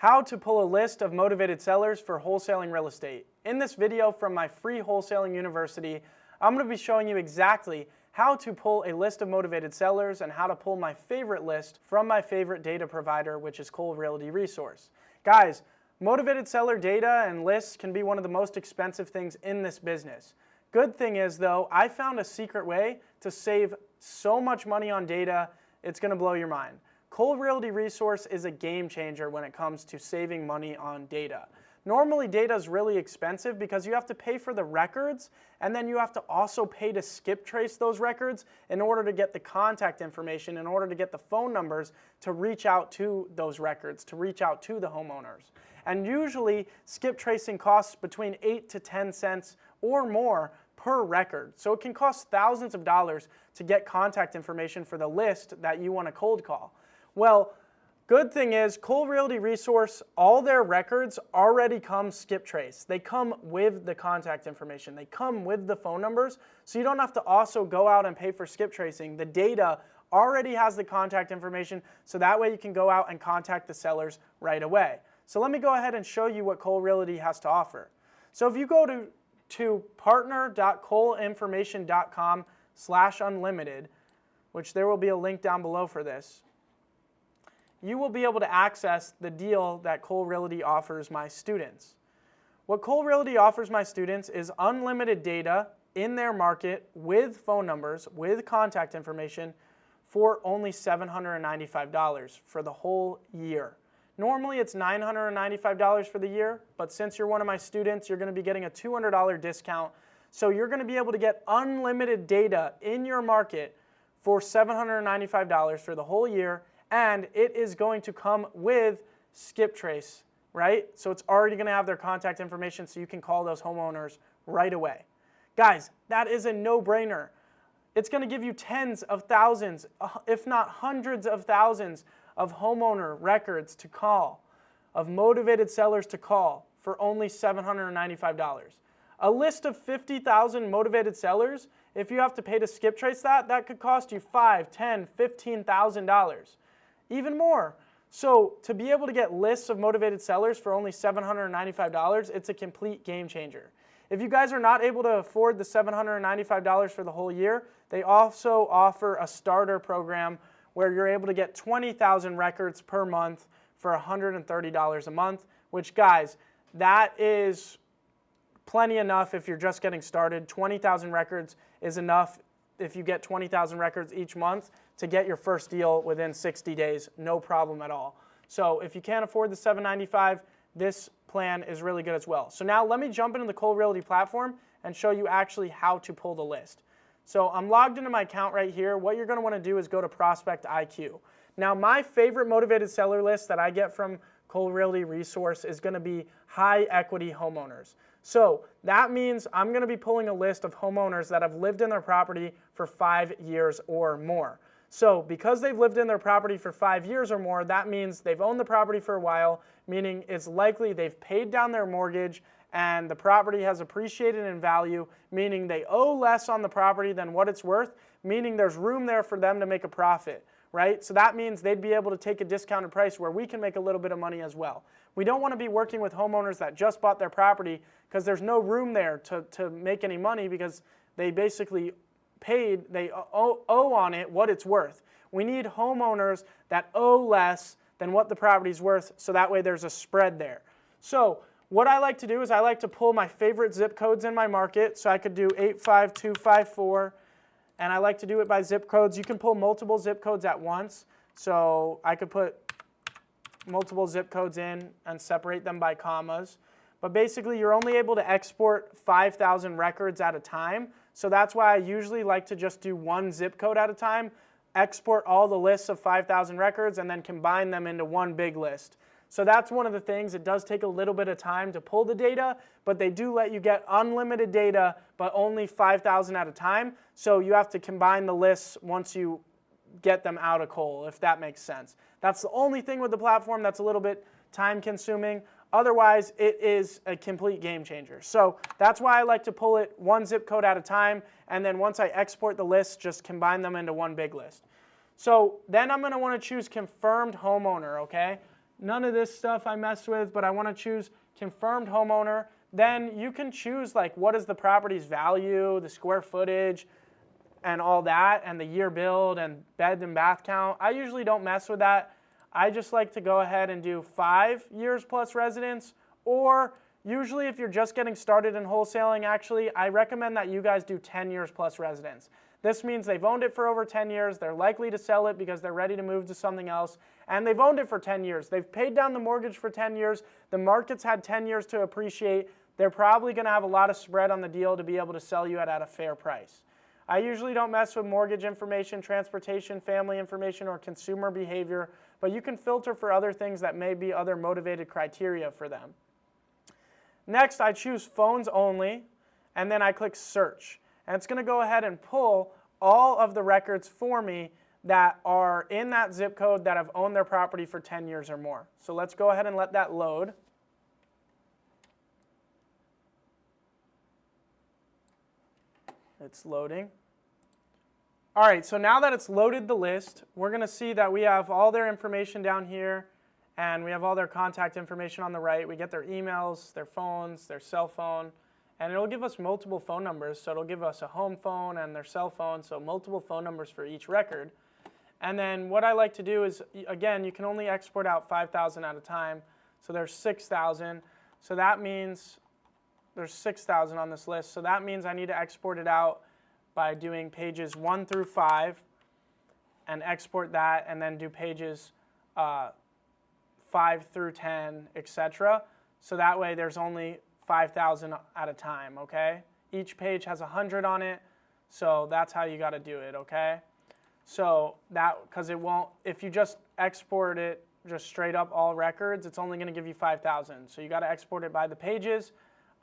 How to pull a list of motivated sellers for wholesaling real estate. In this video from my free Wholesaling University, I'm going to be showing you exactly how to pull a list of motivated sellers and how to pull my favorite list from my favorite data provider, which is Cole Realty Resource. Guys, motivated seller data and lists can be one of the most expensive things in this business. Good thing is though, I found a secret way to save so much money on data, it's going to blow your mind. Cole Realty Resource is a game changer when it comes to saving money on data. Normally data is really expensive because you have to pay for the records and then you have to also pay to skip trace those records in order to get the contact information, in order to get the phone numbers to reach out to those records, to reach out to the homeowners. And usually skip tracing costs between 8 to 10 cents or more per record. So it can cost thousands of dollars to get contact information for the list that you want to cold call. Well, good thing is Cole Realty Resource, all their records already come skip trace. They come with the contact information. They come with the phone numbers, so you don't have to also go out and pay for skip tracing. The data already has the contact information, so that way you can go out and contact the sellers right away. So let me go ahead and show you what Cole Realty has to offer. So if you go to partner.coleinformation.com/unlimited, which there will be a link down below for this, you will be able to access the deal that Cole Realty offers my students. What Cole Realty offers my students is unlimited data in their market with phone numbers, with contact information for only $795 for the whole year. Normally it's $995 for the year, but since you're one of my students, you're going to be getting a $200 discount. So you're going to be able to get unlimited data in your market for $795 for the whole year. And it is going to come with skip trace, right? So it's already going to have their contact information so you can call those homeowners right away. Guys, that is a no-brainer. It's going to give you tens of thousands, if not hundreds of thousands of homeowner records to call, of motivated sellers to call for only $795. A list of 50,000 motivated sellers, if you have to pay to skip trace that could cost you $5,000, $10,000, $15,000. Even more. So to be able to get lists of motivated sellers for only $795, it's a complete game changer. If you guys are not able to afford the $795 for the whole year, they also offer a starter program where you're able to get 20,000 records per month for $130 a month, which guys, that is plenty enough if you're just getting started. 20,000 records is enough if you get 20,000 records each month to get your first deal within 60 days, no problem at all. So if you can't afford the $795, this plan is really good as well. So now let me jump into the Cole Realty platform and show you actually how to pull the list. So I'm logged into my account right here. What you're going to want to do is go to Prospect IQ. Now my favorite motivated seller list that I get from Cole Realty Resource is going to be high equity homeowners. So that means I'm going to be pulling a list of homeowners that have lived in their property for 5 years or more. So because they've lived in their property for 5 years or more, that means they've owned the property for a while, meaning it's likely they've paid down their mortgage and the property has appreciated in value, meaning they owe less on the property than what it's worth, meaning there's room there for them to make a profit, right? So that means they'd be able to take a discounted price where we can make a little bit of money as well. We don't want to be working with homeowners that just bought their property because there's no room there to make any money because they basically paid, they owe on it what it's worth. We need homeowners that owe less than what the property's worth, so that way there's a spread there. So what I like to do is I like to pull my favorite zip codes in my market. So I could do 85254, and I like to do it by zip codes. You can pull multiple zip codes at once. So I could put multiple zip codes in and separate them by commas. But basically you're only able to export 5,000 records at a time. So that's why I usually like to just do one zip code at a time, export all the lists of 5,000 records, and then combine them into one big list. So that's one of the things. It does take a little bit of time to pull the data, but they do let you get unlimited data, but only 5,000 at a time. So you have to combine the lists once you get them out of Cole, if that makes sense. That's the only thing with the platform that's a little bit time consuming. Otherwise, it is a complete game changer. So that's why I like to pull it one zip code at a time, and then once I export the list, just combine them into one big list. So then I'm going to want to choose confirmed homeowner, okay? None of this stuff I mess with, but I want to choose confirmed homeowner. Then you can choose like what is the property's value, the square footage, and all that, and the year build and bed and bath count. I usually don't mess with that. I just like to go ahead and do 5 years plus residence, or usually if you're just getting started in wholesaling, actually, I recommend that you guys do 10 years plus residence. This means they've owned it for over 10 years, they're likely to sell it because they're ready to move to something else, and they've owned it for 10 years. They've paid down the mortgage for 10 years, the market's had 10 years to appreciate, they're probably gonna have a lot of spread on the deal to be able to sell you at a fair price. I usually don't mess with mortgage information, transportation, family information, or consumer behavior, but you can filter for other things that may be other motivated criteria for them. Next, I choose phones only, and then I click search. And it's going to go ahead and pull all of the records for me that are in that zip code that have owned their property for 10 years or more. So let's go ahead and let that load. It's loading. All right, so now that it's loaded the list, we're going to see that we have all their information down here, and we have all their contact information on the right. We get their emails, their phones, their cell phone, and it'll give us multiple phone numbers. So it'll give us a home phone and their cell phone, so multiple phone numbers for each record. And then what I like to do is, again, you can only export out 5,000 at a time. So there's 6,000. So that means there's 6,000 on this list. So that means I need to export it out by doing pages 1 through 5 and export that, and then do pages 5 through 10, etc. So that way there's only 5,000 at a time, okay? Each page has 100 on it, so that's how you got to do it, okay? So that, because it won't, if you just export it just straight up all records, it's only going to give you 5,000. So you got to export it by the pages,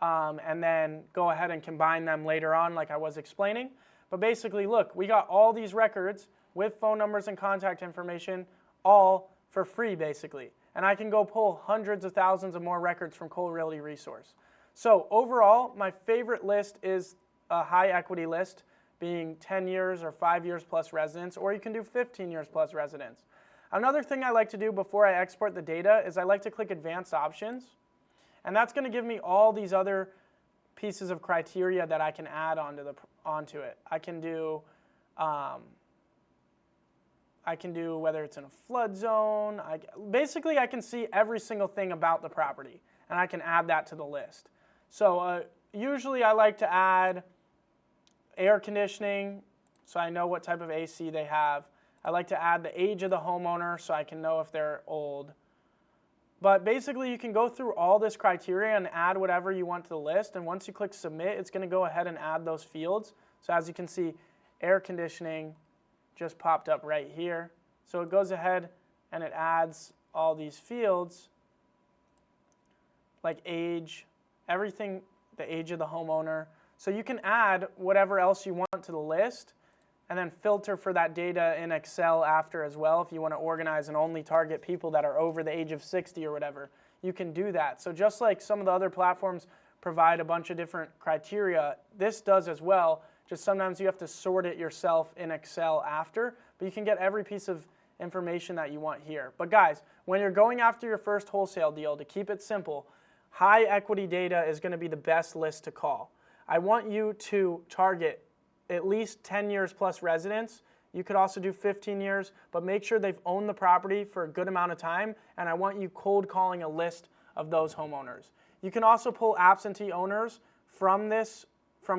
and then go ahead and combine them later on like I was explaining. But basically, look, we got all these records with phone numbers and contact information all for free, basically. And I can go pull hundreds of thousands of more records from Cole Realty Resource. So overall, my favorite list is a high equity list, being 10 years or 5 years plus residence, or you can do 15 years plus residence. Another thing I like to do before I export the data is I like to click advanced options. And that's going to give me all these other pieces of criteria that I can add onto it. I can do whether it's in a flood zone. Basically, I can see every single thing about the property, and I can add that to the list. So usually I like to add air conditioning, so I know what type of AC they have. I like to add the age of the homeowner, so I can know if they're old. But basically, you can go through all this criteria and add whatever you want to the list. And once you click submit, it's going to go ahead and add those fields. So as you can see, air conditioning just popped up right here. So it goes ahead and it adds all these fields like age, everything, the age of the homeowner. So you can add whatever else you want to the list, and then filter for that data in Excel after as well. If you want to organize and only target people that are over the age of 60 or whatever, you can do that. So just like some of the other platforms provide a bunch of different criteria, this does as well. Just sometimes you have to sort it yourself in Excel after, but you can get every piece of information that you want here. But guys, when you're going after your first wholesale deal, to keep it simple, high equity data is going to be the best list to call. I want you to target at least 10 years plus residence. You could also do 15 years, but make sure they've owned the property for a good amount of time, and I want you cold calling a list of those homeowners. You can also pull absentee owners from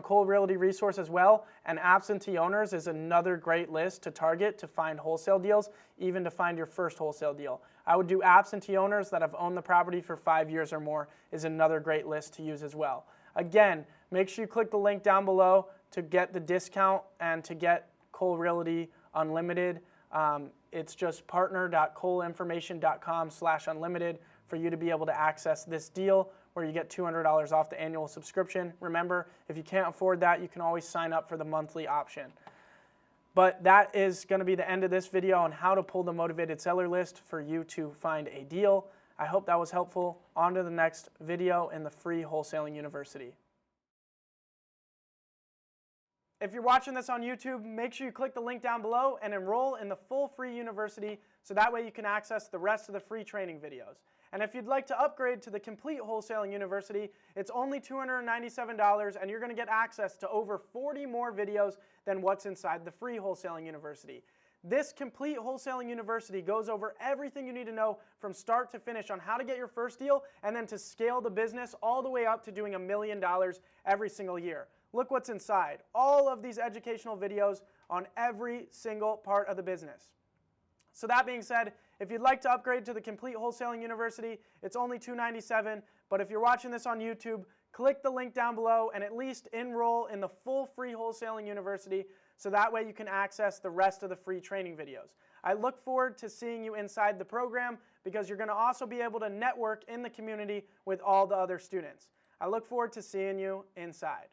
Cole Realty Resource as well, and absentee owners is another great list to target to find wholesale deals, even to find your first wholesale deal. I would do absentee owners that have owned the property for 5 years or more is another great list to use as well. Again, make sure you click the link down below to get the discount and to get Cole Realty Unlimited. It's just partner.coleinformation.com/unlimited for you to be able to access this deal where you get $200 off the annual subscription. Remember, if you can't afford that, you can always sign up for the monthly option. But that is going to be the end of this video on how to pull the motivated seller list for you to find a deal. I hope that was helpful. On to the next video in the free Wholesaling University. If you're watching this on YouTube, make sure you click the link down below and enroll in the full free university so that way you can access the rest of the free training videos. And if you'd like to upgrade to the complete Wholesaling University, it's only $297 and you're going to get access to over 40 more videos than what's inside the free Wholesaling University. This complete Wholesaling University goes over everything you need to know from start to finish on how to get your first deal and then to scale the business all the way up to doing $1 million every single year. Look what's inside. All of these educational videos on every single part of the business. So that being said, if you'd like to upgrade to the complete Wholesaling University, it's only $297. But if you're watching this on YouTube, click the link down below and at least enroll in the full free Wholesaling University so that way you can access the rest of the free training videos. I look forward to seeing you inside the program because you're going to also be able to network in the community with all the other students. I look forward to seeing you inside.